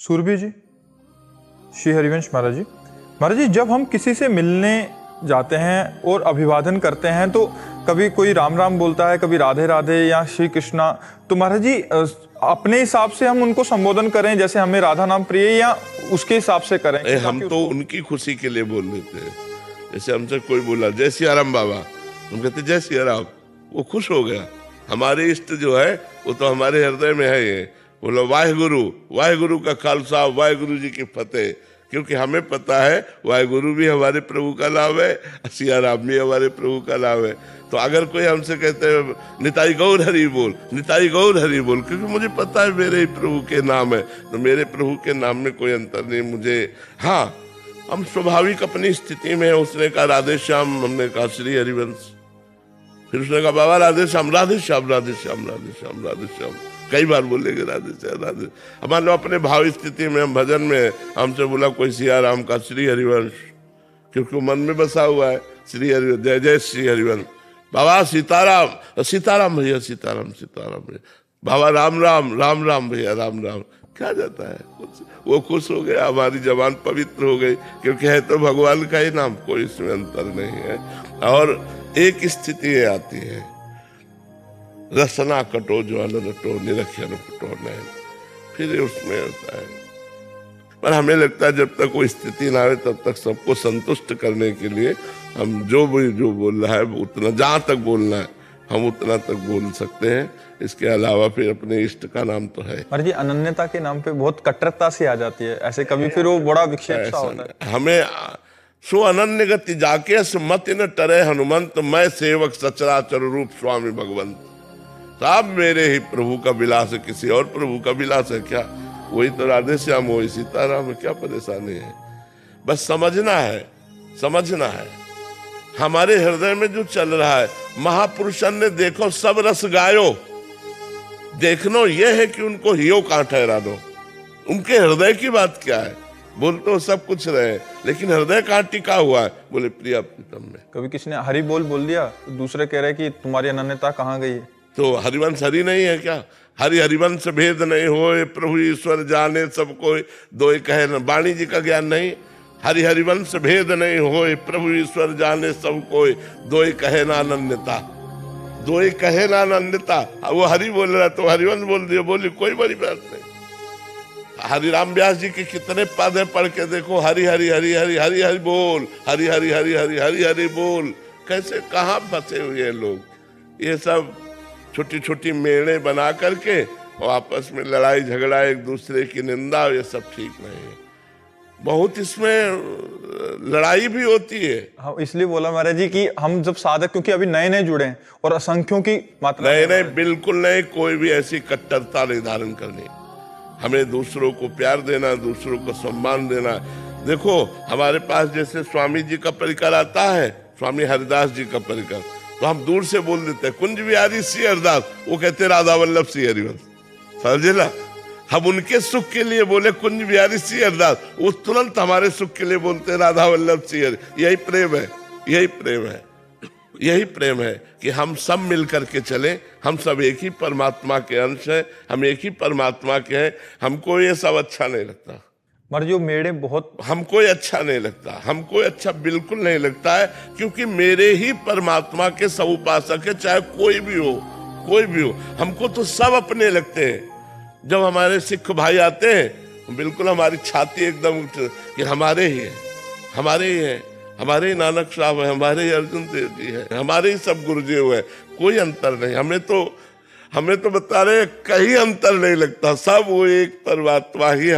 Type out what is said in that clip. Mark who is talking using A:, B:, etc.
A: सूरभि जी, श्री हरिवंश महाराज जी। महाराज जी, जब हम किसी से मिलने जाते हैं और अभिवादन करते हैं तो कभी कोई राम राम बोलता है, कभी राधे राधे या श्री कृष्णा। तो महाराज जी, अपने हिसाब से हम उनको संबोधन करें, जैसे हमें राधा नाम प्रिय, या उसके हिसाब से करें?
B: हम तो उनकी खुशी के लिए बोल देते हैं। जैसे हमसे कोई बोला जय सिया राम बाबा, हम कहते जय सिया राम, वो खुश हो गया। हमारे इष्ट जो है वो तो हमारे हृदय में है। ये बोलो वाहेगुरु, वाहेगुरु का खालसा, वाहेगुरु जी की फतेह। क्योंकि हमें पता है वाहेगुरु भी हमारे प्रभु का नाम है, सिया राम भी हमारे प्रभु का नाम है। तो अगर कोई हमसे कहते हैं निताई गौर हरि बोल, निताई गौर हरि बोल, क्योंकि मुझे पता है मेरे प्रभु के नाम है, तो मेरे प्रभु के नाम में कोई अंतर नहीं मुझे। हाँ, हम स्वाभाविक अपनी स्थिति में। उसने कहा राधे श्याम, हमने कहा श्री हरिवंश। फिर उसने कहा बाबा राधे श्याम, राधे श्याम, राधे श्याम, राधे श्याम, राधे श्याम। कई बार बोलेंगे राधे श्याम, राधे। मान लो अपने भाव स्थिति में, हम भजन में हमसे बोला कोई सिया राम का श्री हरिवंश, क्योंकि वो मन में बसा हुआ है श्री हरिवंश, जय जय श्री हरिवंश। बाबा सीताराम, सीताराम भैया, सीताराम, सीताराम भैया। बाबा राम राम, राम राम भैया, राम राम। क्या जाता है, वो खुश हो गया, हमारी जबान पवित्र हो गई, क्योंकि है तो भगवान का ही नाम, कोई इसमें अंतर नहीं है। और एक स्थिति आती है, रसना कटो जो रटो, निरक्षर कटो नैन, फिर उसमें होता है। पर हमें लगता है जब तक वो स्थिति ना आए तब तक सबको संतुष्ट करने के लिए हम जो बोल रहा है उतना, जहाँ तक बोलना है हम उतना तक बोल सकते हैं। इसके अलावा फिर अपने इष्ट का नाम तो है। महाराज
A: जी, अनन्यता के नाम पे बहुत कट्टरता सी आ जाती है ऐसे, कभी फिर वो बड़ा विक्षेप सा होता है।
B: हमें सो अनन्य गति जाके मत न टरे हनुमंत, मैं सेवक सचराचर रूप स्वामी भगवंत। साहब मेरे ही प्रभु का विलास है, किसी और प्रभु का विलास है क्या? वही तो राधे श्याम, वही सीताराम है, क्या परेशानी है? बस समझना है, समझना है हमारे हृदय में जो चल रहा है। महापुरुषन ने देखो सब रस गायो, देखनो ये है कि उनको हियो कहां ठहरा दो। उनके हृदय की बात क्या है? बोल तो सब कुछ रहे, लेकिन हृदय कहां टिका हुआ है? बोले प्रिया प्रीतम में।
A: कभी किसी ने हरि बोल दिया, दूसरे कह रहे कि तुम्हारी अनन्यता कहाँ गई है?
B: तो हरिवंश हरि नहीं है क्या? हरि हरिवंश भेद नहीं होए, प्रभु ईश्वर जाने सब कोई, दो कहे न। वाणी जी का ज्ञान नहीं? हरि हरिवंश भेद नहीं होए, प्रभु ईश्वर जाने सब कोई, दो कहे ना अनन्यता, दो कहे ना अनन्यता। वो हरि बोल रहा तो हरिवंश बोल दिया, बोली कोई बड़ी बात नहीं। हरि राम व्यास जी के कितने पद है, पढ़ के देखो, हरि हरि हरि हरि हरि हरि बोल, हरि हरि हरि हरि हरि हरि बोल। कैसे कहाँ फंसे हुए हैं लोग? ये सब छोटी छोटी मेड़े बना करके और आपस में लड़ाई झगड़ा, एक दूसरे की निंदा, ये सब ठीक नहीं है। बहुत इसमें लड़ाई भी होती है।
A: हाँ, इसलिए बोला महाराज जी कि हम जब साधक, क्योंकि अभी नए नए जुड़े हैं और असंख्यों की मात्रा।
B: नहीं, बिल्कुल नहीं, कोई भी ऐसी कट्टरता नहीं धारण करनी। हमें दूसरों को प्यार देना, दूसरों को सम्मान देना। देखो हमारे पास जैसे स्वामी जी का परिकर आता है, स्वामी हरिदास जी का परिकर, तो हम दूर से बोल देते हैं कुंज बिहारी श्री हरिदास, वो कहते राधा वल्लभ श्री हरिवंश। समझे ना? हम उनके सुख के लिए बोले कुंज बिहारी श्री हरिदास, वो तुरंत हमारे सुख के लिए बोलते राधा वल्लभ श्री हरि। यही प्रेम है, यही प्रेम है, यही प्रेम है कि हम सब मिल करके चले। हम सब एक ही परमात्मा के अंश हैं, हम एक ही परमात्मा के हैं। हमको ये सब अच्छा नहीं लगता।
A: मर जो मेरे बहुत,
B: हमको अच्छा नहीं लगता, हमको अच्छा बिल्कुल नहीं लगता है, क्योंकि मेरे ही परमात्मा के सब उपासक है, चाहे कोई भी हो, कोई भी हो। हमको तो सब अपने लगते हैं। जब हमारे सिख भाई आते हैं, बिल्कुल हमारी छाती एकदम कि हमारे ही है, हमारे ही है, हमारे ही नानक साहब है, हमारे ही अर्जुन देव जी है, हमारे ही सब गुरुदेव है, कोई अंतर नहीं। हमें तो बता रहे कहीं अंतर नहीं लगता, सब वो एक परमात्मा ही